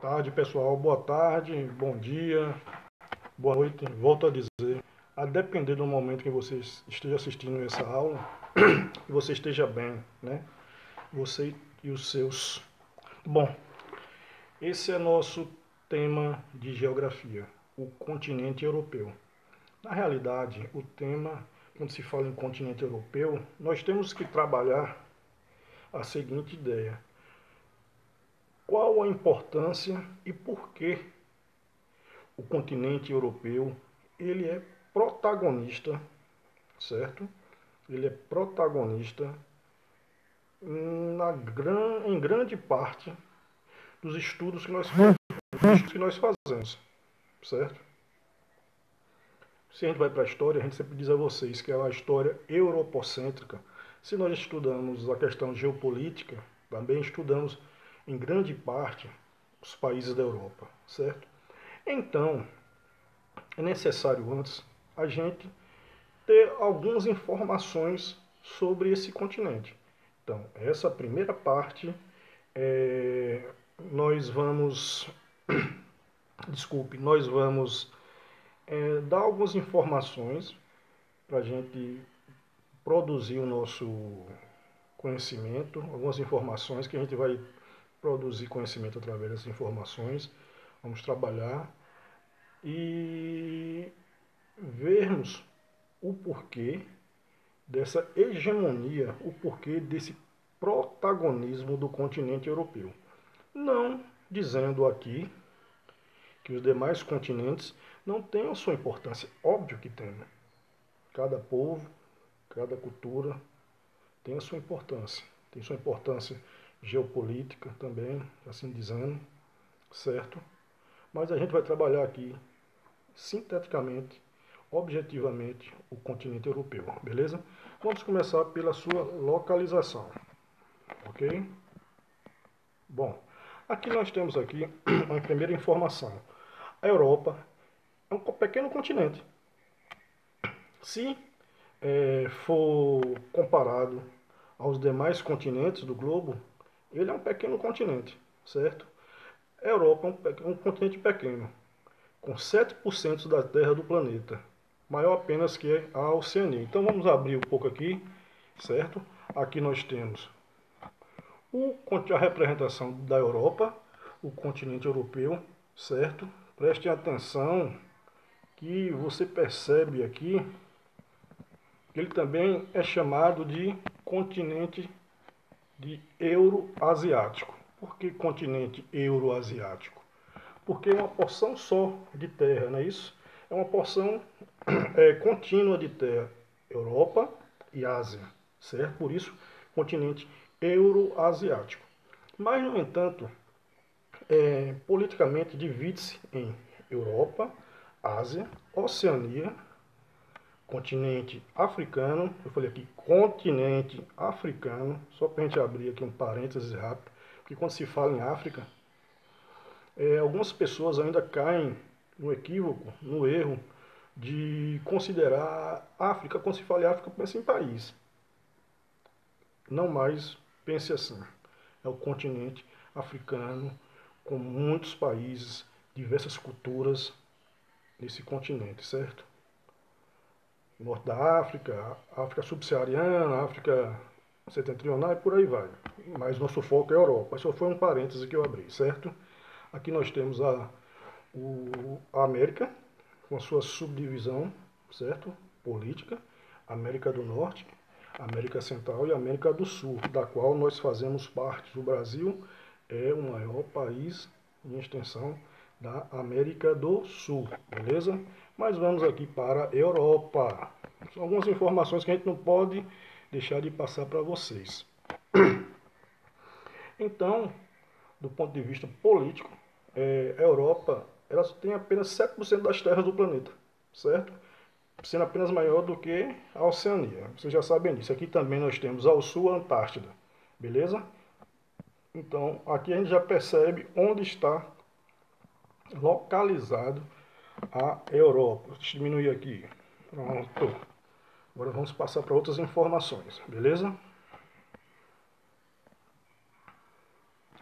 Tarde, pessoal. Boa tarde, bom dia, boa noite. Volto a dizer, a depender do momento que você esteja assistindo essa aula, que você esteja bem, né? Você e os seus. Bom, esse é nosso tema de geografia, o continente europeu. Na realidade, o tema, quando se fala em continente europeu, nós temos que trabalhar a seguinte ideia: qual a importância e por que o continente europeu ele é protagonista, certo? Ele é protagonista em grande parte dos estudos que nós fazemos, certo? Se a gente vai para a história, a gente sempre diz a vocês que é uma história europocêntrica. Se nós estudamos a questão geopolítica, também estudamos em grande parte os países da Europa, certo? Então, é necessário antes a gente ter algumas informações sobre esse continente. Então, essa primeira parte, nós vamos, nós vamos dar algumas informações para a gente produzir o nosso conhecimento, algumas informações que a gente vai produzir conhecimento através dessas informações, vamos trabalhar e vermos o porquê dessa hegemonia, o porquê desse protagonismo do continente europeu. Não dizendo aqui que os demais continentes não tenham sua importância. Óbvio que tem. Cada povo, cada cultura tem a sua importância. Tem sua importância geopolítica também, assim dizendo, certo? Mas a gente vai trabalhar aqui sinteticamente, objetivamente, o continente europeu, beleza? Vamos começar pela sua localização, ok? Bom, aqui nós temos aqui uma primeira informação. A Europa é um pequeno continente. Se for comparado aos demais continentes do globo, ele é um pequeno continente, certo? A Europa é um continente pequeno, com 7% da terra do planeta, maior apenas que a Oceania. Então vamos abrir um pouco aqui, certo? Aqui nós temos a representação da Europa, o continente europeu, certo? Prestem atenção que você percebe aqui que ele também é chamado de continente de euroasiático. Por que continente euroasiático? Porque é uma porção só de terra, não é isso? É uma porção contínua de terra, Europa e Ásia, certo? Por isso, continente euroasiático. Mas, no entanto, politicamente divide-se em Europa, Ásia, Oceania, continente africano. Eu falei aqui continente africano, só para a gente abrir aqui um parênteses rápido, porque quando se fala em África, algumas pessoas ainda caem no equívoco, no erro de considerar África, quando se fala em África, pensa em país. Não mais pense assim. É o continente africano, com muitos países, diversas culturas nesse continente, certo? Norte da África, África subsaariana, África setentrional e por aí vai. Mas nosso foco é a Europa. Só foi um parêntese que eu abri, certo? Aqui nós temos a América, com a sua subdivisão, certo? Política, América do Norte, América Central e América do Sul, da qual nós fazemos parte. O Brasil é o maior país em extensão da América do Sul, beleza? Mas vamos aqui para a Europa. São algumas informações que a gente não pode deixar de passar para vocês. Então, do ponto de vista político, a Europa ela tem apenas 7% das terras do planeta, certo? Sendo apenas maior do que a Oceania. Vocês já sabem disso. Aqui também nós temos ao sul a Antártida, beleza? Então, aqui a gente já percebe onde está localizado a Europa. Deixa eu diminuir aqui. Pronto. Agora vamos passar para outras informações, beleza?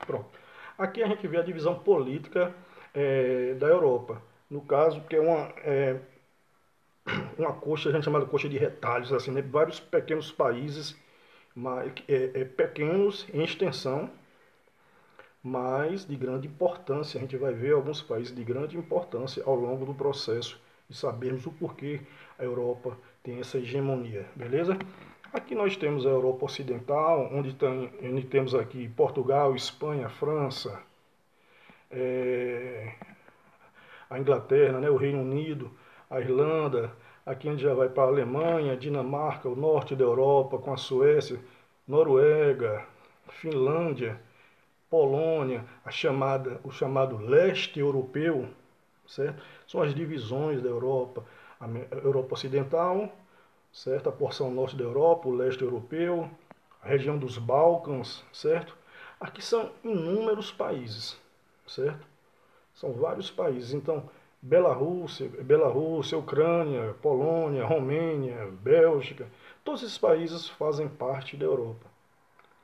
Pronto. Aqui a gente vê a divisão política da Europa. No caso, que é uma coxa, a gente chama de coxa de retalhos, assim, né? Vários pequenos países, pequenos em extensão, mas de grande importância. A gente vai ver alguns países de grande importância ao longo do processo e sabermos o porquê a Europa tem essa hegemonia, beleza? Aqui nós temos a Europa Ocidental, onde temos aqui Portugal, Espanha, França, a Inglaterra, né, o Reino Unido, a Irlanda. Aqui a gente já vai para a Alemanha, Dinamarca, o norte da Europa, com a Suécia, Noruega, Finlândia, Polônia, o chamado leste europeu, certo? São as divisões da Europa, a Europa Ocidental, certo? A porção norte da Europa, o leste europeu, a região dos Balcãs, certo? Aqui são inúmeros países, certo? São vários países. Então, Bielorrússia, Ucrânia, Polônia, Romênia, Bélgica, todos esses países fazem parte da Europa,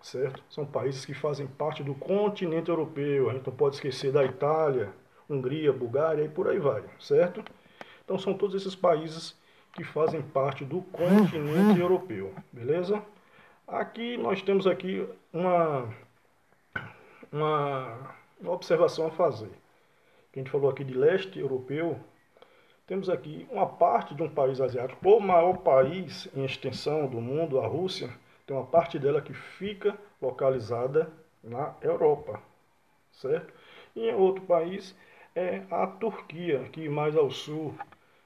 certo? São países que fazem parte do continente europeu. A gente não pode esquecer da Itália, Hungria, Bulgária e por aí vai, certo? Então são todos esses países que fazem parte do continente europeu, beleza? Aqui nós temos aqui uma observação a fazer. A gente falou aqui de leste europeu, temos aqui uma parte de um país asiático, o maior país em extensão do mundo, a Rússia, tem uma parte dela que fica localizada na Europa, certo? E em outro país é a Turquia, aqui mais ao sul.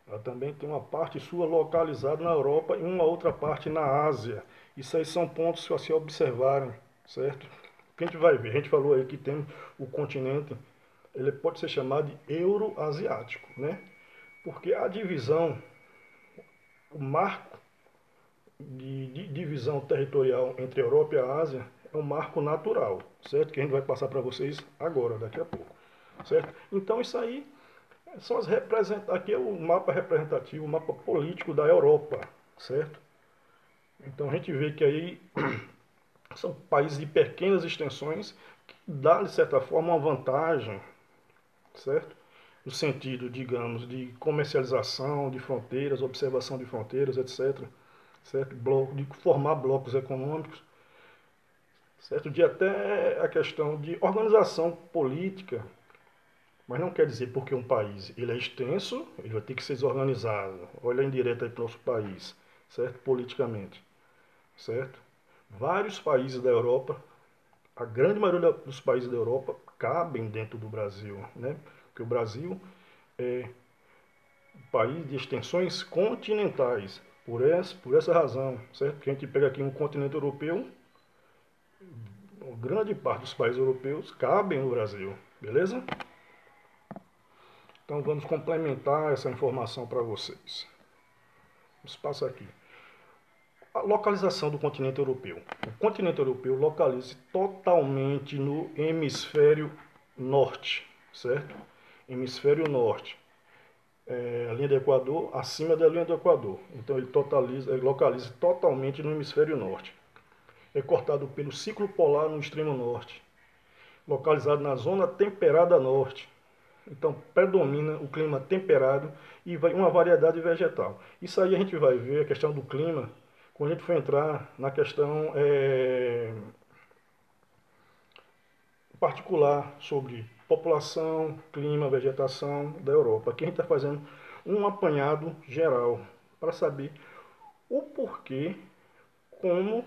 Ela também tem uma parte sua localizada na Europa e uma outra parte na Ásia. Isso aí são pontos que se observarem, certo? Que a gente vai ver, a gente falou aí que tem o continente, ele pode ser chamado de euroasiático, né? Porque a divisão, o marco de divisão territorial entre a Europa e a Ásia é um marco natural, certo? Que a gente vai passar para vocês agora, daqui a pouco, certo? Então isso aí são as aqui é o mapa representativo, o mapa político da Europa, certo? Então a gente vê que aí são países de pequenas extensões que dá, de certa forma, uma vantagem, certo? No sentido, digamos, de comercialização de fronteiras, observação de fronteiras, etc. Certo? De formar blocos econômicos, certo? De até a questão de organização política, mas não quer dizer porque um país ele é extenso, ele vai ter que ser desorganizado. Olha a indireta aí para o nosso país, certo? Politicamente, certo? Vários países da Europa, a grande maioria dos países da Europa cabem dentro do Brasil, né? Porque o Brasil é um país de extensões continentais, por essa razão, certo? Que a gente pega aqui um continente europeu, grande parte dos países europeus cabem no Brasil, beleza? Então vamos complementar essa informação para vocês. Vamos passar aqui. A localização do continente europeu. O continente europeu localiza totalmente no hemisfério norte, certo? Hemisfério norte. A linha do Equador, acima da linha do Equador. Então ele localiza totalmente no hemisfério norte. É cortado pelo ciclo polar no extremo norte, localizado na zona temperada norte. Então predomina o clima temperado e uma variedade vegetal. Isso aí a gente vai ver a questão do clima quando a gente for entrar na questão particular sobre população, clima, vegetação da Europa. Aqui a gente está fazendo um apanhado geral para saber o porquê, como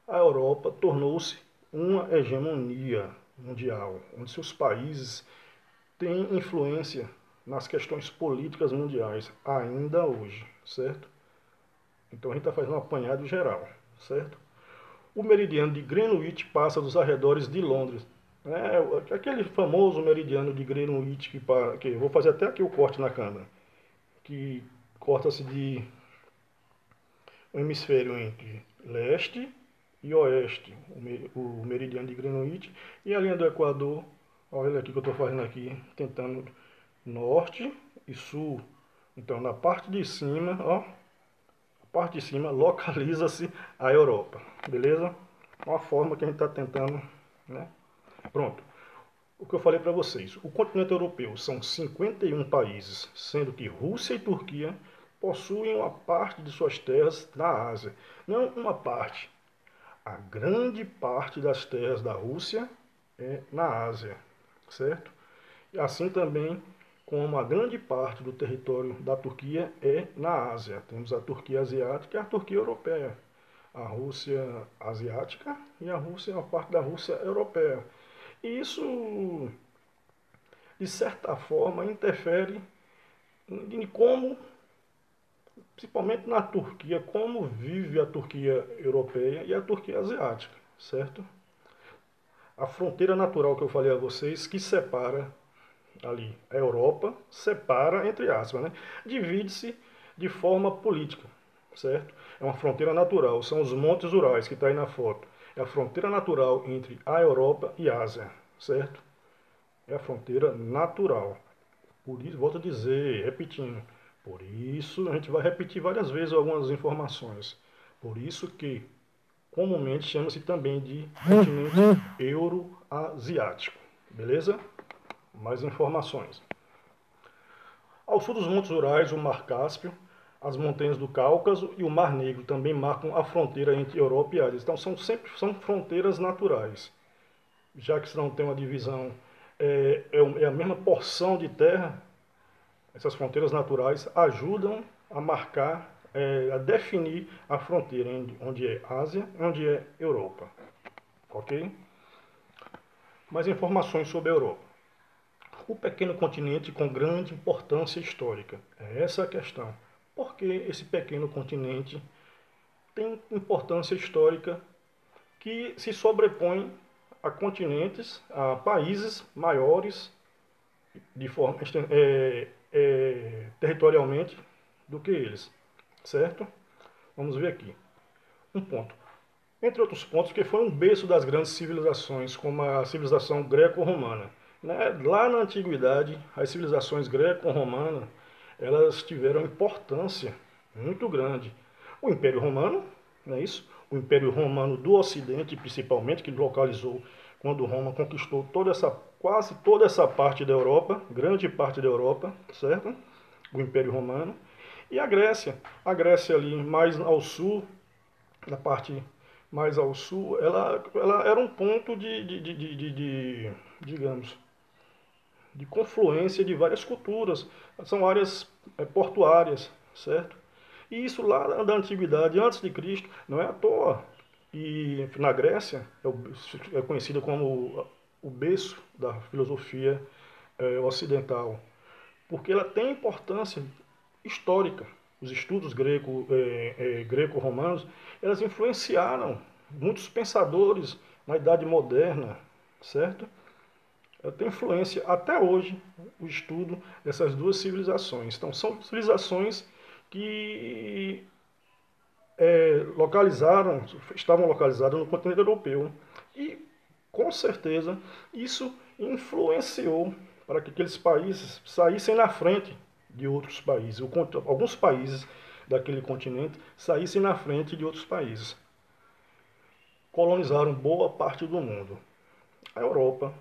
a Europa tornou-se uma hegemonia mundial, onde seus países têm influência nas questões políticas mundiais, ainda hoje, certo? Então a gente está fazendo um apanhado geral, certo? O meridiano de Greenwich passa dos arredores de Londres. Aquele famoso meridiano de Greenwich que eu vou fazer até aqui o corte na câmera, que corta-se de um hemisfério entre leste e oeste, o meridiano de Greenwich, e a linha do Equador, olha aqui que eu estou fazendo aqui, tentando norte e sul. Então na parte de cima, ó, a parte de cima localiza-se a Europa, beleza? Uma forma que a gente está tentando, né? Pronto. o que eu falei para vocês. O continente europeu são 51 países, sendo que Rússia e Turquia possuem uma parte de suas terras na Ásia. Não uma parte. A grande parte das terras da Rússia é na Ásia, certo? E assim também como a grande parte do território da Turquia é na Ásia. Temos a Turquia asiática e a Turquia europeia. A Rússia asiática e a Rússia, uma parte da Rússia europeia. E isso, de certa forma, interfere em como, principalmente na Turquia, como vive a Turquia europeia e a Turquia asiática, certo? A fronteira natural que eu falei a vocês, que separa ali a Europa, separa, entre aspas, né? Divide-se de forma política, certo? É uma fronteira natural, são os Montes Urais que está aí na foto. É a fronteira natural entre a Europa e a Ásia, certo? É a fronteira natural. Por isso, volto a dizer, repetindo, por isso a gente vai repetir várias vezes algumas informações. Por isso que comumente chama-se também de continente euroasiático. Beleza? Mais informações. Ao sul dos Montes Urais, o Mar Cáspio, as montanhas do Cáucaso e o Mar Negro também marcam a fronteira entre Europa e Ásia. Então são fronteiras naturais. Já que não tem uma divisão, é a mesma porção de terra, essas fronteiras naturais ajudam a marcar, a definir a fronteira onde é Ásia e onde é Europa. Ok? Mais informações sobre a Europa. O pequeno continente com grande importância histórica. É essa a questão. Por que esse pequeno continente tem importância histórica que se sobrepõe a continentes, a países maiores de forma territorialmente do que eles, certo? Vamos ver aqui. Um ponto. Entre outros pontos, que foi um berço das grandes civilizações, como a civilização greco-romana. Né? Lá na antiguidade, as civilizações greco-romanas, elas tiveram importância muito grande. O Império Romano, não é isso? O Império Romano do Ocidente, principalmente, que localizou quando Roma conquistou quase toda essa parte da Europa, grande parte da Europa, certo? O Império Romano. E a Grécia ali mais ao sul, na parte mais ao sul, ela era um ponto digamos, de confluência de várias culturas. São áreas portuárias, certo? E isso lá da antiguidade, antes de Cristo, não é à toa. E na Grécia é conhecida como o berço da filosofia ocidental, porque ela tem importância histórica. Os estudos greco-romanos, elas influenciaram muitos pensadores na Idade Moderna, certo? Ela tem influência até hoje o estudo dessas duas civilizações. Então, são civilizações que estavam localizadas no continente europeu. E, com certeza, isso influenciou para que aqueles países saíssem na frente de outros países. Alguns países daquele continente saíssem na frente de outros países. Colonizaram boa parte do mundo. A Europa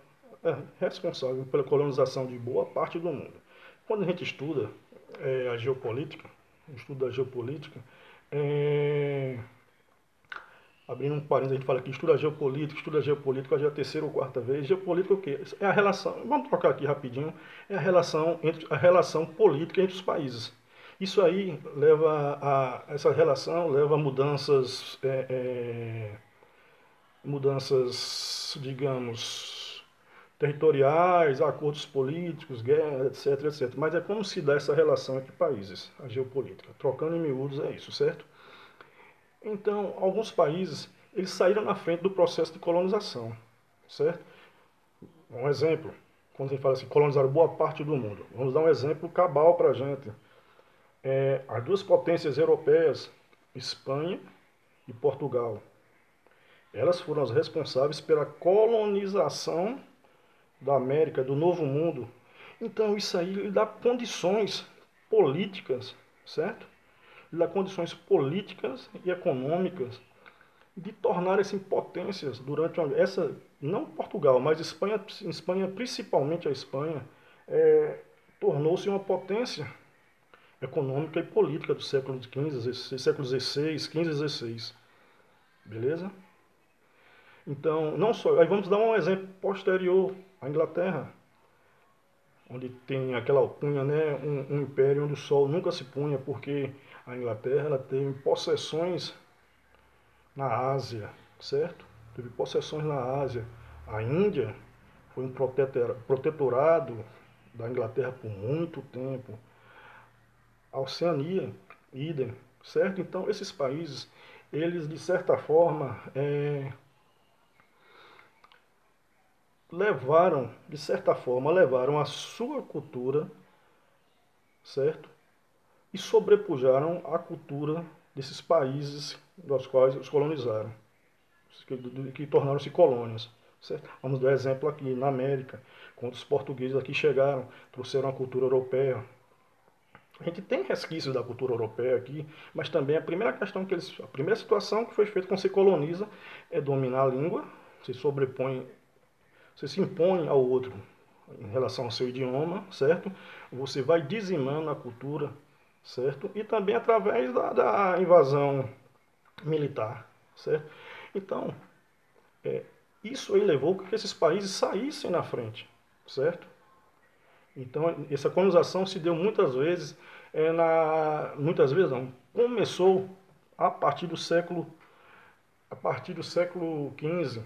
é responsável pela colonização de boa parte do mundo. Quando a gente estuda a geopolítica, o estudo da geopolítica, abrindo um parênteses, a gente fala que estuda geopolítica, já é a terceira ou quarta vez. Geopolítica é o quê? É a relação, vamos trocar aqui rapidinho, é a relação política entre os países. Isso aí essa relação leva a mudanças, digamos, territoriais, acordos políticos, guerras, etc, etc. Mas é como se dá essa relação entre países, a geopolítica. Trocando em miúdos é isso, certo? Então, alguns países, eles saíram na frente do processo de colonização, certo? Um exemplo, quando a gente fala assim, colonizaram boa parte do mundo. Vamos dar um exemplo cabal para a gente. As duas potências europeias, Espanha e Portugal, elas foram as responsáveis pela colonização da América, do Novo Mundo. Então, isso aí lhe dá condições políticas, certo? Lhe dá condições políticas e econômicas de tornarem-se potências durante essa, não Portugal, mas Espanha principalmente a Espanha, tornou-se uma potência econômica e política do século XV, século XVI, XV e XVI. Beleza? Então, não só. Aí vamos dar um exemplo posterior à Inglaterra, onde tem aquela alcunha, né, um império onde o sol nunca se punha, porque a Inglaterra ela teve possessões na Ásia, certo? Teve possessões na Ásia. A Índia foi um protetorado da Inglaterra por muito tempo. A Oceania, idem, certo? Então, esses países, eles de certa forma levaram a sua cultura, certo? E sobrepujaram a cultura desses países dos quais os colonizaram, que tornaram-se colônias. Certo? Vamos dar exemplo aqui na América, quando os portugueses aqui chegaram, trouxeram a cultura europeia. A gente tem resquícios da cultura europeia aqui, mas também a primeira questão a primeira situação que foi feita quando se coloniza é dominar a língua, se sobrepõe, você se impõe ao outro em relação ao seu idioma, certo? Você vai dizimando a cultura, certo? E também através da invasão militar, certo? Então, isso aí levou a que esses países saíssem na frente, certo? Então, essa colonização se deu muitas vezes, muitas vezes não, começou a partir do século, XV,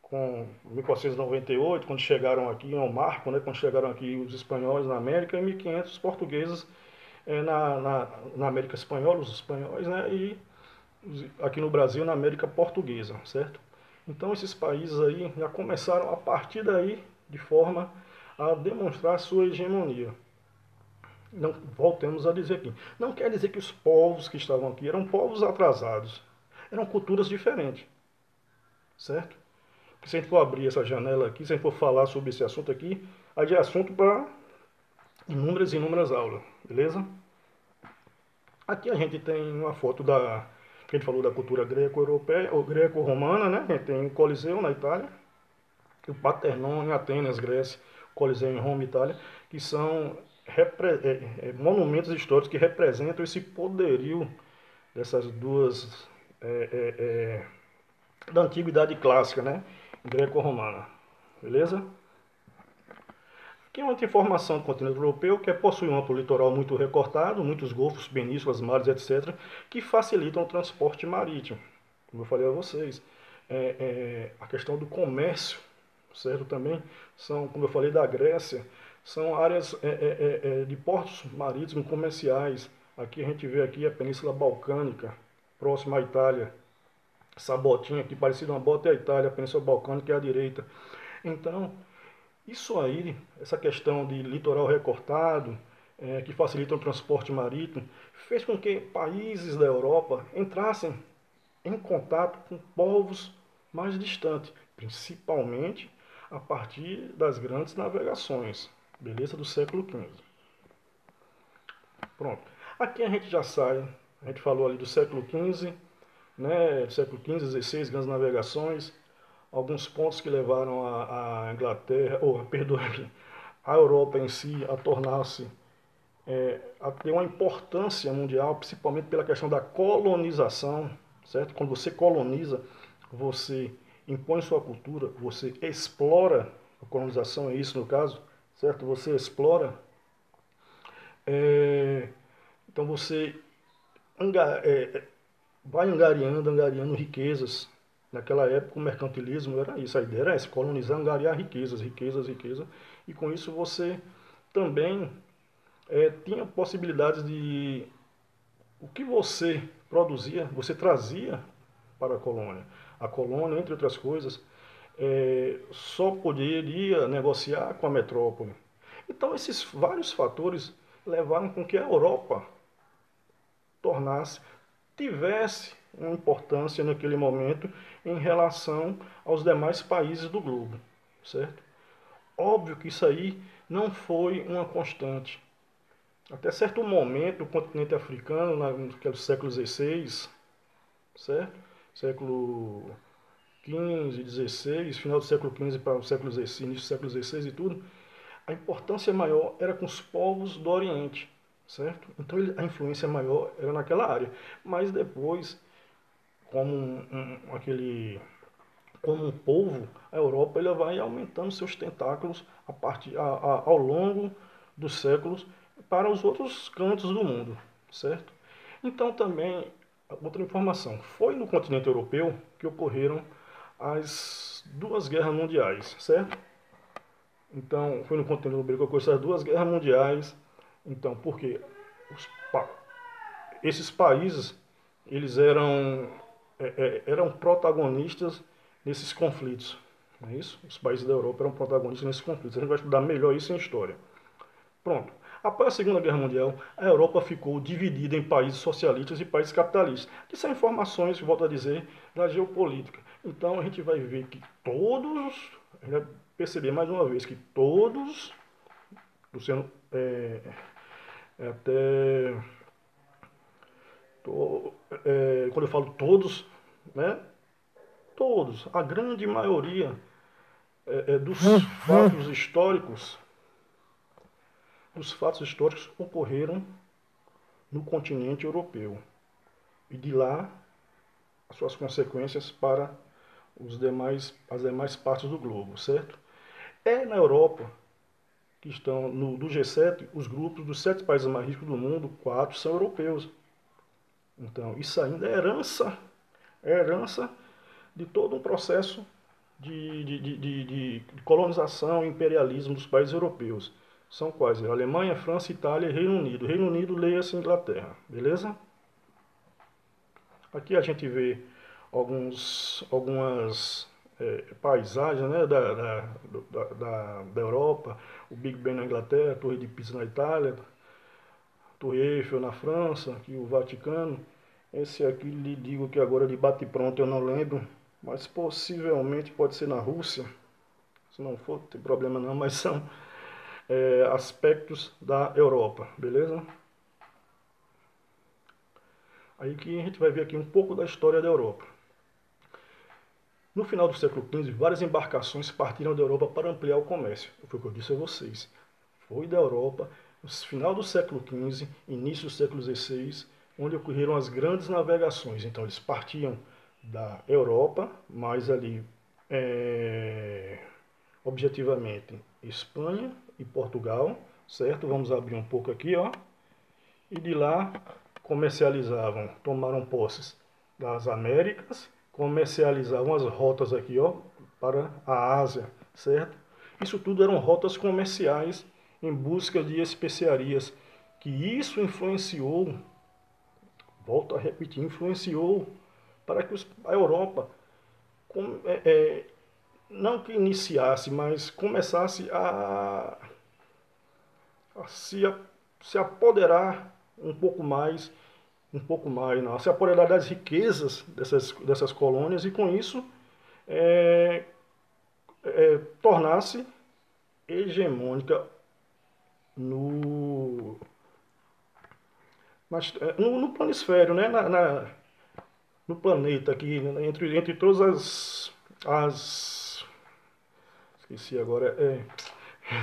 com 1498, quando chegaram aqui, é um marco, né, quando chegaram aqui os espanhóis na América, e 1500 os portugueses na América Espanhola, os espanhóis, né, e aqui no Brasil, na América Portuguesa, certo? Então esses países aí já começaram a partir daí de forma a demonstrar sua hegemonia. Não, voltemos a dizer aqui. Não quer dizer que os povos que estavam aqui eram povos atrasados. Eram culturas diferentes, certo? Porque se a gente for abrir essa janela aqui, se a gente for falar sobre esse assunto aqui, aí é assunto para inúmeras e inúmeras aulas, beleza? Aqui a gente tem uma foto que a gente falou da cultura greco-europeia, ou greco-romana, né? A gente tem o Coliseu na Itália, o Partenon em Atenas, Grécia, o Coliseu em Roma, Itália, que são monumentos históricos que representam esse poderio dessas duas da antiguidade clássica, né? Greco-romana. Beleza? Aqui é uma informação do continente europeu que possui um amplo litoral muito recortado, muitos golfos, penínsulas, mares, etc., que facilitam o transporte marítimo. Como eu falei a vocês, a questão do comércio, certo? Também são, como eu falei da Grécia, são áreas de portos marítimos comerciais. Aqui a gente vê aqui a Península Balcânica, próxima à Itália. Essa botinha aqui, parecida uma bota, é a Itália, a Península Balcânica é à direita. Então, isso aí, essa questão de litoral recortado, que facilita o transporte marítimo, fez com que países da Europa entrassem em contato com povos mais distantes, principalmente a partir das grandes navegações, beleza, do século XV. Pronto. Aqui a gente já sai, a gente falou ali do século XV, né, do século XV, XVI, grandes navegações, alguns pontos que levaram a Inglaterra, ou perdão, a Europa em si a tornar-se, a ter uma importância mundial, principalmente pela questão da colonização, certo? Quando você coloniza, você impõe sua cultura, você explora, a colonização é isso no caso, certo? Você explora, então você vai angariando riquezas. Naquela época o mercantilismo era isso, a ideia era essa, colonizar, angariar riquezas, riquezas, riqueza, e com isso você também tinha possibilidades de o que você produzia, você trazia para a colônia. A colônia, entre outras coisas, só poderia negociar com a metrópole. Então esses vários fatores levaram com que a Europa tivesse uma importância naquele momento em relação aos demais países do globo, certo? Óbvio que isso aí não foi uma constante. Até certo momento, o continente africano, naquele século XVI, certo? século XV, XVI, final do século XV para o século XVI, início do século XVI e tudo, a importância maior era com os povos do Oriente, certo? Então a influência maior era naquela área. Mas depois, como como um povo, a Europa ele vai aumentando seus tentáculos ao longo dos séculos para os outros cantos do mundo, certo? Então também, outra informação, foi no continente europeu que ocorreram as duas guerras mundiais, certo? Então, foi no continente europeu que ocorreram as duas guerras mundiais. Então, porque os, esses países eles eram protagonistas nesses conflitos. Não é isso? Os países da Europa eram protagonistas nesses conflitos. A gente vai estudar melhor isso em história. Pronto. Após a Segunda Guerra Mundial, a Europa ficou dividida em países socialistas e países capitalistas. Que são informações, volto a dizer, da geopolítica. Então a gente vai ver que todos, a gente vai perceber mais uma vez que todos, Luciano, até quando eu falo todos, né? Todos, a grande maioria dos fatos históricos ocorreram no continente europeu e de lá as suas consequências para as demais partes do globo, certo? É na Europa que estão do G7 os grupos dos 7 países mais ricos do mundo, 4 são europeus. Então isso ainda é herança de todo um processo de colonização e imperialismo dos países europeus. São quais? Alemanha, França, Itália e Reino Unido. Reino Unido, leia-se Inglaterra, beleza? Aqui a gente vê algumas paisagens, né, da Europa, o Big Ben na Inglaterra, a Torre de Pisa na Itália, Torre Eiffel na França, aqui o Vaticano. Esse aqui lhe digo que agora de bate-pronto eu não lembro, mas possivelmente pode ser na Rússia. Se não for, não tem problema não, mas são aspectos da Europa, beleza? Aí que a gente vai ver aqui um pouco da história da Europa. No final do século XV, várias embarcações partiram da Europa para ampliar o comércio. Foi o que eu disse a vocês. Foi da Europa, no final do século XV, início do século XVI, onde ocorreram as grandes navegações. Então eles partiam da Europa, mais ali, objetivamente, Espanha e Portugal, certo? Vamos abrir um pouco aqui, ó. E de lá comercializavam, tomaram posses das Américas, comercializavam as rotas aqui, ó, para a Ásia, certo? Isso tudo eram rotas comerciais em busca de especiarias, que isso influenciou, volto a repetir, influenciou para que a Europa, não que iniciasse, mas começasse a se apoderar um pouco mais, não, se apoderar das riquezas dessas colônias e com isso tornar-se hegemônica no, no planisfério, né? No planeta aqui, entre todas as esqueci agora,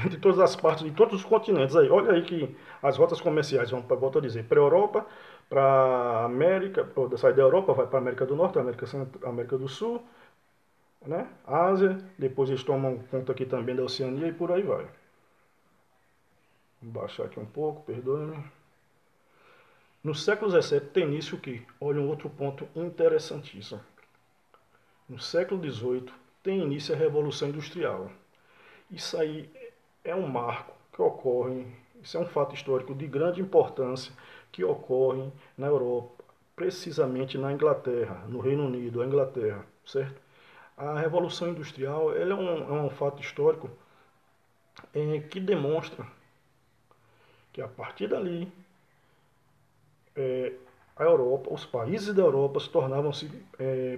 de todas as partes, de todos os continentes. Aí, olha aí que as rotas comerciais vão, volto a dizer, para a Europa, para a América, sai da Europa, vai para a América do Norte, América do Sul, né? Ásia, depois eles tomam conta aqui também da Oceania e por aí vai. Vou baixar aqui um pouco, perdoe-me. No século XVII tem início o que? Olha um outro ponto interessantíssimo. No século XVIII tem início a Revolução Industrial. Isso aí é um marco que ocorre, isso é um fato histórico de grande importância que ocorre na Europa, precisamente na Inglaterra, no Reino Unido, a Inglaterra, certo? A Revolução Industrial ela é um fato histórico que demonstra que a partir dali a Europa, os países da Europa se tornavam-se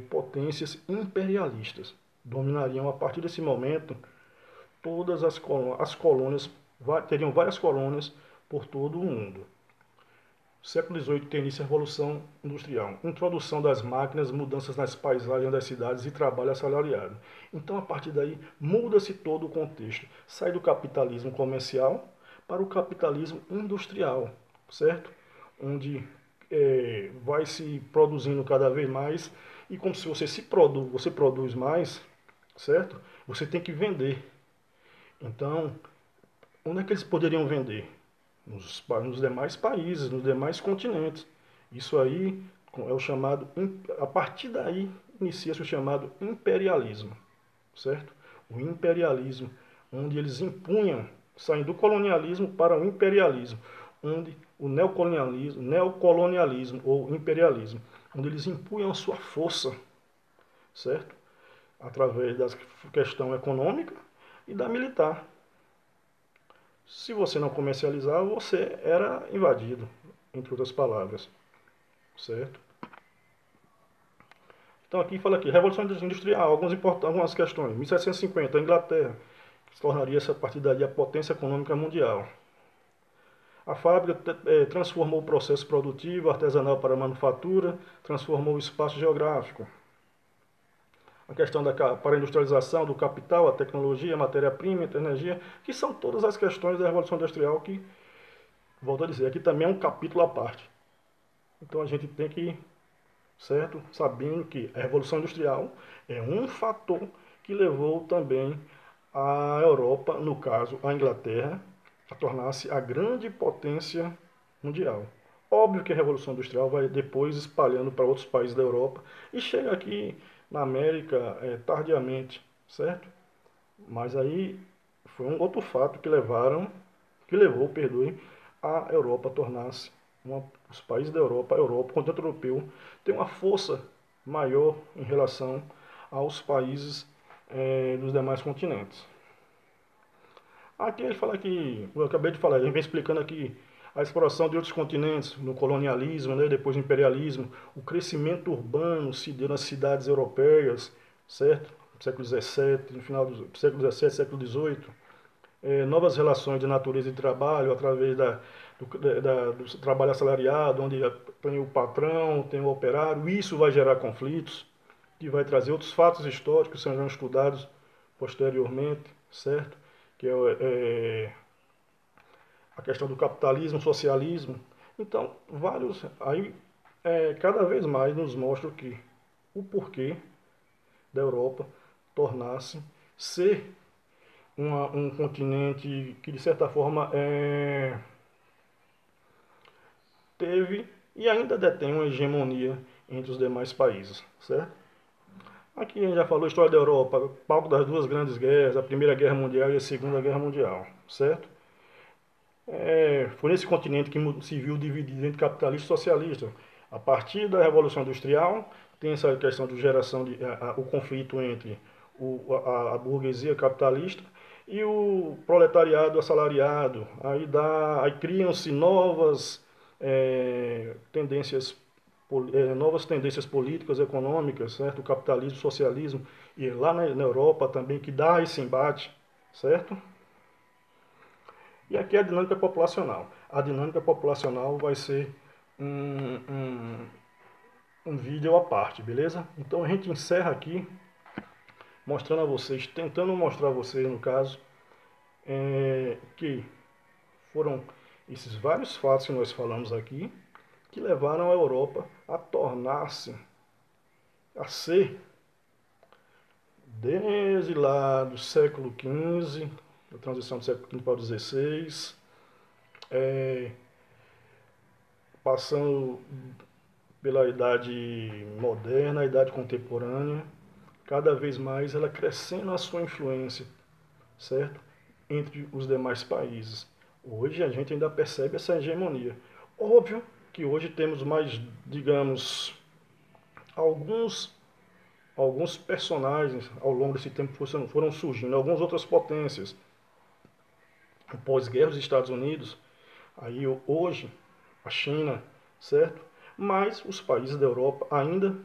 potências imperialistas. Dominariam a partir desse momento todas as colônias, teriam várias colônias por todo o mundo. Século XVIII tem início a Revolução Industrial. Introdução das máquinas, mudanças nas paisagens das cidades e trabalho assalariado. Então, a partir daí, muda-se todo o contexto. Sai do capitalismo comercial para o capitalismo industrial, certo? Onde vai se produzindo cada vez mais e como se você produz mais, certo? Você tem que vender. Então, onde é que eles poderiam vender? Nos demais países, nos demais continentes. Isso aí é o chamado, a partir daí inicia-se o chamado imperialismo, certo? O imperialismo, onde eles impunham, saindo do colonialismo para o imperialismo, onde o neocolonialismo ou imperialismo, onde eles impunham a sua força, certo? Através da questão econômica e da militar. Se você não comercializava, você era invadido, entre outras palavras, certo? Então aqui fala aqui, Revolução Industrial, algumas questões. 1750, a Inglaterra se tornaria-se a partir daí a potência econômica mundial. A fábrica transformou o processo produtivo, artesanal para a manufatura, transformou o espaço geográfico. A questão para a industrialização do capital, a tecnologia, a matéria-prima, a energia, que são todas as questões da Revolução Industrial que, volto a dizer, aqui também é um capítulo à parte. Então a gente tem que, certo, sabendo que a Revolução Industrial é um fator que levou também a Europa, no caso a Inglaterra, a tornar-se a grande potência mundial. Óbvio que a Revolução Industrial vai depois espalhando para outros países da Europa e chega aqui na América tardiamente, certo? Mas aí foi um outro fato que levou, perdoe, a Europa a tornar-se os países da Europa, o continente europeu, tem uma força maior em relação aos países dos demais continentes. Aqui ele fala que, eu acabei de falar, ele vem explicando aqui a exploração de outros continentes no colonialismo, né, depois do imperialismo, o crescimento urbano se deu nas cidades europeias, certo? Século XVII, no final do século XVII, século XVIII, novas relações de natureza e trabalho através do trabalho assalariado, onde tem o patrão, tem o operário, isso vai gerar conflitos, que vai trazer outros fatos históricos que serão estudados posteriormente, certo? Que a questão do capitalismo, socialismo. Então, vários. Aí, cada vez mais nos mostra que o porquê da Europa tornar-se ser um continente que, de certa forma, teve e ainda detém uma hegemonia entre os demais países, certo? Aqui a gente já falou a história da Europa, palco das duas grandes guerras, a Primeira Guerra Mundial e a Segunda Guerra Mundial, certo? Foi nesse continente que se viu dividido entre capitalista e socialista. A partir da Revolução Industrial, tem essa questão de geração, o conflito entre a burguesia capitalista e o proletariado assalariado. Aí criam-se tendências, novas tendências políticas, econômicas, certo? O capitalismo, o socialismo, e lá na Europa também, que dá esse embate, certo? E aqui é a dinâmica populacional. A dinâmica populacional vai ser um, um, um vídeo à parte, beleza? Então a gente encerra aqui mostrando a vocês, tentando mostrar a vocês, no caso, que foram esses vários fatos que nós falamos aqui que levaram a Europa a tornar-se, a ser, desde lá do século XV, da transição do século XV para o XVI, passando pela idade moderna, a idade contemporânea, cada vez mais ela crescendo a sua influência, certo? Entre os demais países. Hoje a gente ainda percebe essa hegemonia. Óbvio que hoje temos mais, digamos, alguns personagens ao longo desse tempo foram surgindo, algumas outras potências. Pós-guerra, os Estados Unidos, aí hoje a China, certo? Mas os países da Europa ainda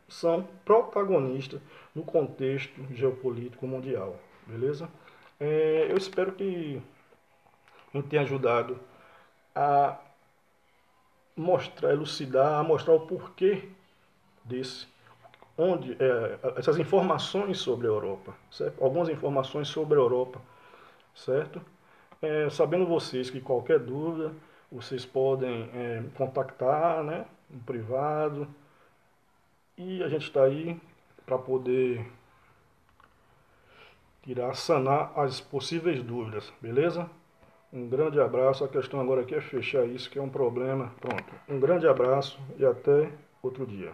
são protagonistas no contexto geopolítico mundial, beleza? Eu espero que eu tenha ajudado a mostrar, elucidar, mostrar o porquê desse, essas informações sobre a Europa, certo? Algumas informações sobre a Europa, certo? Sabendo vocês que qualquer dúvida, vocês podem contactar, né, no privado, e a gente está aí para poder sanar as possíveis dúvidas, beleza? Um grande abraço. A questão agora aqui é fechar isso, que é um problema. Pronto. Um grande abraço e até outro dia.